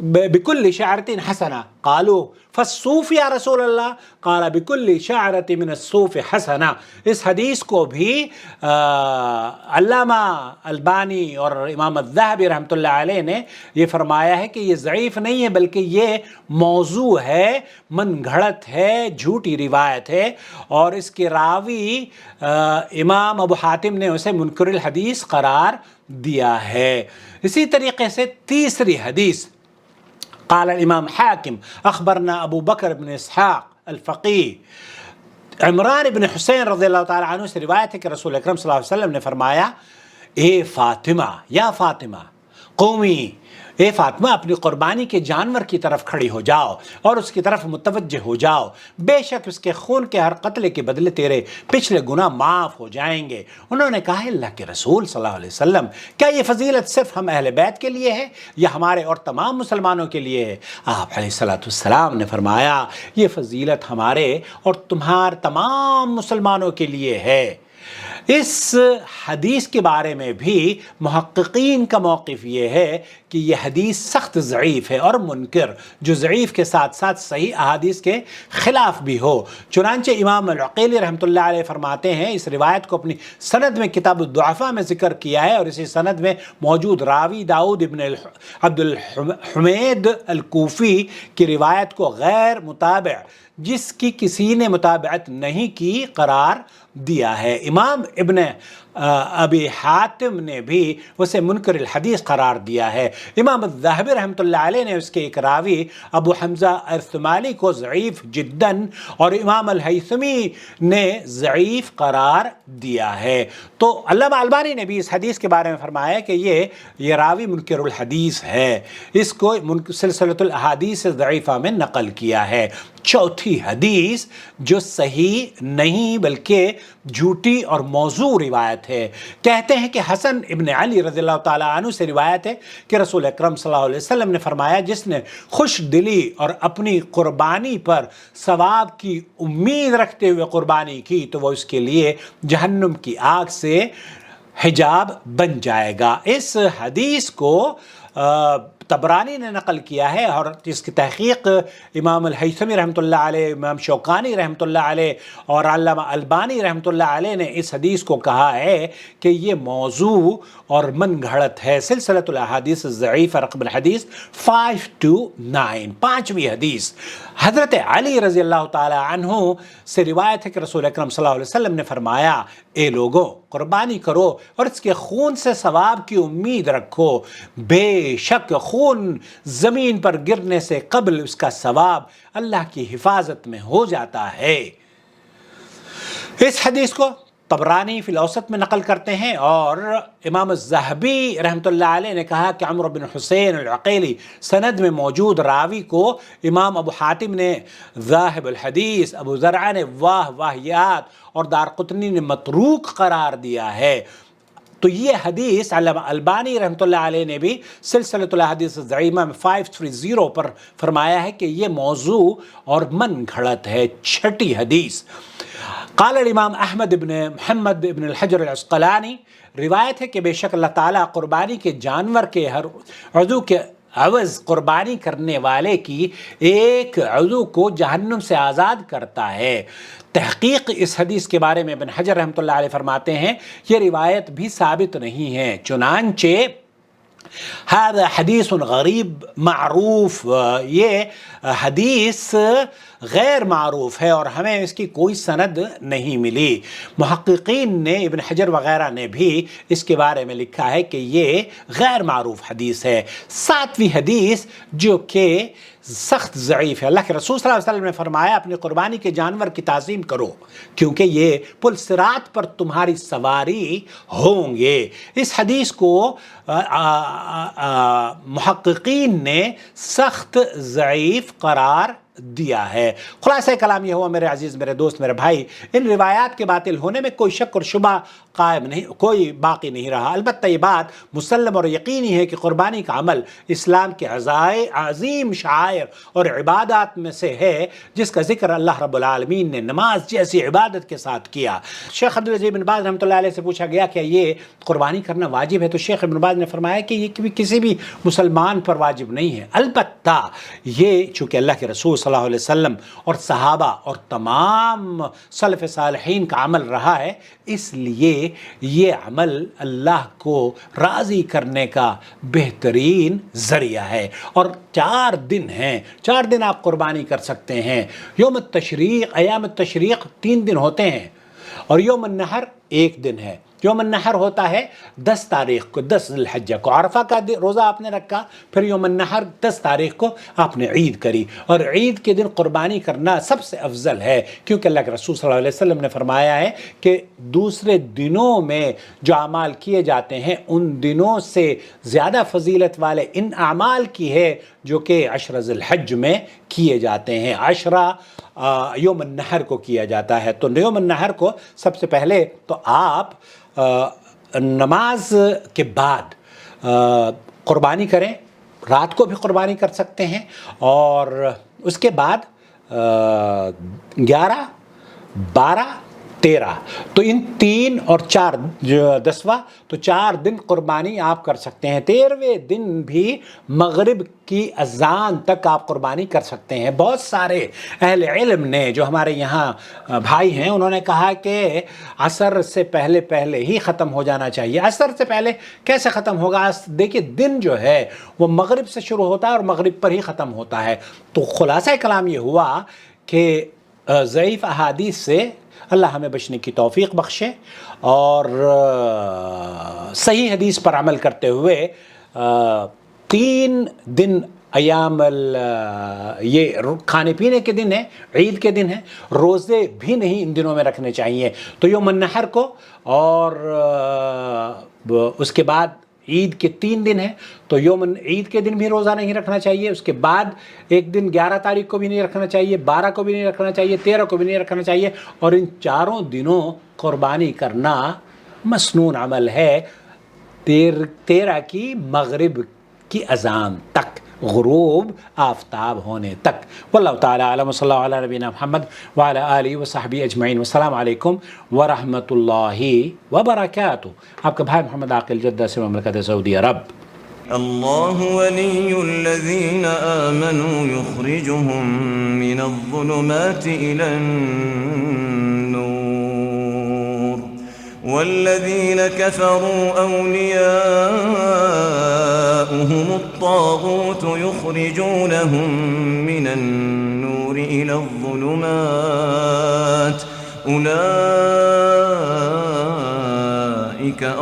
بكل شعرة حسنة قالوا فالصوف یا رسول اللہ قال بكل شعرة من الصوف حسنة. اس حدیث کو بھی علامہ البانی اور امام الذہبی رحمۃ اللہ علیہ نے یہ فرمایا ہے کہ یہ ضعیف نہیں ہے بلکہ یہ موضوع ہے، من گھڑت ہے، جھوٹی روایت ہے، اور اس کے راوی امام ابو حاتم نے اسے منکر الحدیث قرار دیا ہے. اسی طریقے سے تیسری حدیث، قال الامام حاکم اخبرنا ابو بکر بن اسحاق الفقیہ، عمران بن حسین رضی اللہ تعالی عنہ سے روایت ہے کہ رسول اکرم صلی اللہ علیہ وسلم نے فرمایا، اے فاطمہ، یا فاطمہ قومی، اے فاطمہ اپنی قربانی کے جانور کی طرف کھڑی ہو جاؤ اور اس کی طرف متوجہ ہو جاؤ، بے شک اس کے خون کے ہر قتلے کے بدلے تیرے پچھلے گناہ معاف ہو جائیں گے. انہوں نے کہا، اللہ کے رسول صلی اللہ علیہ وسلم، کیا یہ فضیلت صرف ہم اہل بیت کے لیے ہے یا ہمارے اور تمام مسلمانوں کے لیے ہے؟ آپ علیہ السلام نے فرمایا، یہ فضیلت ہمارے اور تمہارے تمام مسلمانوں کے لیے ہے. اس حدیث کے بارے میں بھی محققین کا موقف یہ ہے کہ یہ حدیث سخت ضعیف ہے اور منکر، جو ضعیف کے ساتھ ساتھ صحیح احادیث کے خلاف بھی ہو. چنانچہ امام العقیلی رحمۃ اللہ علیہ فرماتے ہیں، اس روایت کو اپنی سند میں کتاب الضعفاء میں ذکر کیا ہے، اور اسی سند میں موجود راوی داؤد ابن عبد الحمید الکوفی کی روایت کو غیر متابع، جس کی کسی نے متابعت نہیں کی، قرار دیا ہے. امام ابن ابی حاتم نے بھی اسے منکر الحدیث قرار دیا ہے. امام الذہبی رحمۃ اللہ علیہ نے اس کے ایک راوی ابو حمزہ ارثمالی کو ضعیف جداً، اور امام الہیثمی نے ضعیف قرار دیا ہے. تو علامہ البانی نے بھی اس حدیث کے بارے میں فرمایا کہ یہ راوی منکر الحدیث ہے، اس کو سلسلۃ الاحادیث ضعیفہ میں نقل کیا ہے. چوتھی حدیث جو صحیح نہیں بلکہ جھوٹی اور موضوع روایت ہے، کہتے ہیں کہ حسن ابن علی رضی اللہ تعالیٰ عنہ سے روایت ہے کہ رسول اکرم صلی اللہ علیہ وسلم نے فرمایا، جس نے خوش دلی اور اپنی قربانی پر ثواب کی امید رکھتے ہوئے قربانی کی تو وہ اس کے لیے جہنم کی آگ سے حجاب بن جائے گا. اس حدیث کو طبرانی نے نقل کیا ہے، اور اس کی تحقیق امام الہیثمی رحمۃ اللہ علیہ، امام شوکانی رحمۃ اللہ علیہ اور علامہ البانی رحمۃ اللہ علیہ نے اس حدیث کو کہا ہے کہ یہ موضوع اور من گھڑت ہے. سلسلۃ الاحادیث الضعیفہ رقم الحدیث 529. پانچویں حدیث، حضرت علی رضی اللہ تعالی عنہ سے روایت ہے کہ رسول اکرم صلی اللہ علیہ وسلم نے فرمایا، اے لوگوں، قربانی کرو اور اس کے خون سے ثواب کی امید رکھو، بے شک خون زمین پر گرنے سے قبل اس کا ثواب اللہ کی حفاظت میں ہو جاتا ہے. اس حدیث کو طبرانی فی الاوسط میں نقل کرتے ہیں، اور امام الذہبی رحمۃ اللہ علیہ نے کہا کہ عمرو بن حسین العقیلی سند میں موجود راوی کو امام ابو حاتم نے ذاہب الحدیث، ابو زرعہ نے واہیات اور دارقطنی نے متروک قرار دیا ہے. تو یہ حدیث علامہ البانی رحمۃ اللہ علیہ نے بھی سلسلۃ الاحادیث الضعیفہ میں 530 پر فرمایا ہے کہ یہ موضوع اور من گھڑت ہے. چھٹی حدیث، قال الامام احمد بن محمد بن الحجر العسقلانی، روایت ہے کہ بے شک اللہ تعالیٰ قربانی کے جانور کے ہر عضو کے عوض قربانی کرنے والے کی ایک عضو کو جہنم سے آزاد کرتا ہے. تحقیق اس حدیث کے بارے میں ابن حجر رحمۃ اللہ علیہ فرماتے ہیں، یہ روایت بھی ثابت نہیں ہے. چنانچہ هذا حدیث غریب معروف، یہ حدیث غیر معروف ہے اور ہمیں اس کی کوئی سند نہیں ملی. محققین نے، ابن حجر وغیرہ نے بھی اس کے بارے میں لکھا ہے کہ یہ غیر معروف حدیث ہے. ساتویں حدیث جو کہ سخت ضعیف ہے، اللہ کے رسول صلی اللہ علیہ وسلم نے فرمایا، اپنی قربانی کے جانور کی تعظیم کرو کیونکہ یہ پل صراط پر تمہاری سواری ہوں گے. اس حدیث کو محققین نے سخت ضعیف قرار دیا ہے۔ خلاصہ کلام یہ ہوا میرے عزیز، میرے دوست، میرے بھائی، ان روایات کے باطل ہونے میں کوئی شک اور شبہ قائم نہیں، کوئی باقی نہیں رہا۔ البتہ یہ بات مسلم اور یقینی ہے کہ قربانی کا عمل اسلام کے عظیم شعائر اور عبادات میں سے ہے، جس کا ذکر اللہ رب العالمین نے نماز جیسی عبادت کے ساتھ کیا۔ شیخ عبدالعزیز بن باز رحمۃ اللہ علیہ سے پوچھا گیا کہ یہ قربانی کرنا واجب ہے، تو شیخ ابن باز نے فرمایا کہ یہ کسی بھی مسلمان پر واجب نہیں ہے، البتہ یہ چونکہ اللہ کے رسول صلی اللہ علیہ وسلم اور صحابہ اور تمام سلف صالحین کا عمل رہا ہے، اس لیے یہ عمل اللہ کو راضی کرنے کا بہترین ذریعہ ہے۔ اور 4 دن ہیں، 4 دن آپ قربانی کر سکتے ہیں۔ یوم التشریق، ایام التشریق 3 دن ہوتے ہیں، اور یوم النحر 1 دن ہے۔ یوم النحر ہوتا ہے 10 تاریخ کو، 10 ذی الحجہ کو عرفہ کا روزہ آپ نے رکھا، پھر یوم النحر 10 تاریخ کو آپ نے عید کری، اور عید کے دن قربانی کرنا سب سے افضل ہے، کیونکہ اللہ کے رسول صلی اللہ علیہ وسلم نے فرمایا ہے کہ دوسرے دنوں میں جو اعمال کیے جاتے ہیں ان دنوں سے زیادہ فضیلت والے ان اعمال کی ہے جو کہ 10 ذی الحجہ میں کیے جاتے ہیں۔ 10 یوم النحر کو کیا جاتا ہے۔ تو یوم النحر کو سب سے پہلے تو آپ نماز کے بعد قربانی کریں، رات کو بھی قربانی کر سکتے ہیں، اور اس کے بعد 11، 12، 13، تو ان 3 اور 4 10واں، تو 4 دن قربانی آپ کر سکتے ہیں۔ 13ویں دن بھی مغرب کی اذان تک آپ قربانی کر سکتے ہیں۔ بہت سارے اہل علم نے، جو ہمارے یہاں بھائی ہیں، انہوں نے کہا کہ عصر سے پہلے ہی ختم ہو جانا چاہیے۔ عصر سے پہلے کیسے ختم ہوگا؟ دیکھیے دن جو ہے وہ مغرب سے شروع ہوتا ہے اور مغرب پر ہی ختم ہوتا ہے۔ تو خلاصہ کلام یہ ہوا کہ ضعیف احادیث سے اللہ ہمیں بچنے کی توفیق بخشے، اور صحیح حدیث پر عمل کرتے ہوئے 3 دن ایام یہ کھانے پینے کے دن ہیں، عید کے دن ہیں، روزے بھی نہیں ان دنوں میں رکھنے چاہیے۔ تو یوم النحر کو اور اس کے بعد عید کے 3 دن ہیں، تو عید کے دن بھی روزہ نہیں رکھنا چاہیے، اس کے بعد ایک دن 11 تاریخ کو بھی نہیں رکھنا چاہیے، 12 کو بھی نہیں رکھنا چاہیے، 13 کو بھی نہیں رکھنا چاہیے، اور ان 4 دنوں قربانی کرنا مسنون عمل ہے، 13 کی مغرب کی اذان تک، غروب آفتاب ہونے تک۔ واللہ تعالی اعلم، صلی اللہ علیہ نبینا محمد وعلی آلہ وصحبہ اجمعین، والسلام علیکم ورحمۃ اللہ وبرکاتہ۔ آپ کا بھائی محمد عاقل، جدہ سے، مملکت سعودی عرب۔ اللہ ولی الذین آمنوا یخرجهم من الظلمات إلى النور والذین كفروا أولیاؤهم الطاغوت یخرجونهم من النور إلى الظلمات أولئك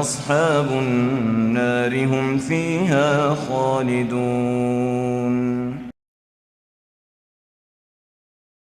أصحاب النار هم فيها خالدون۔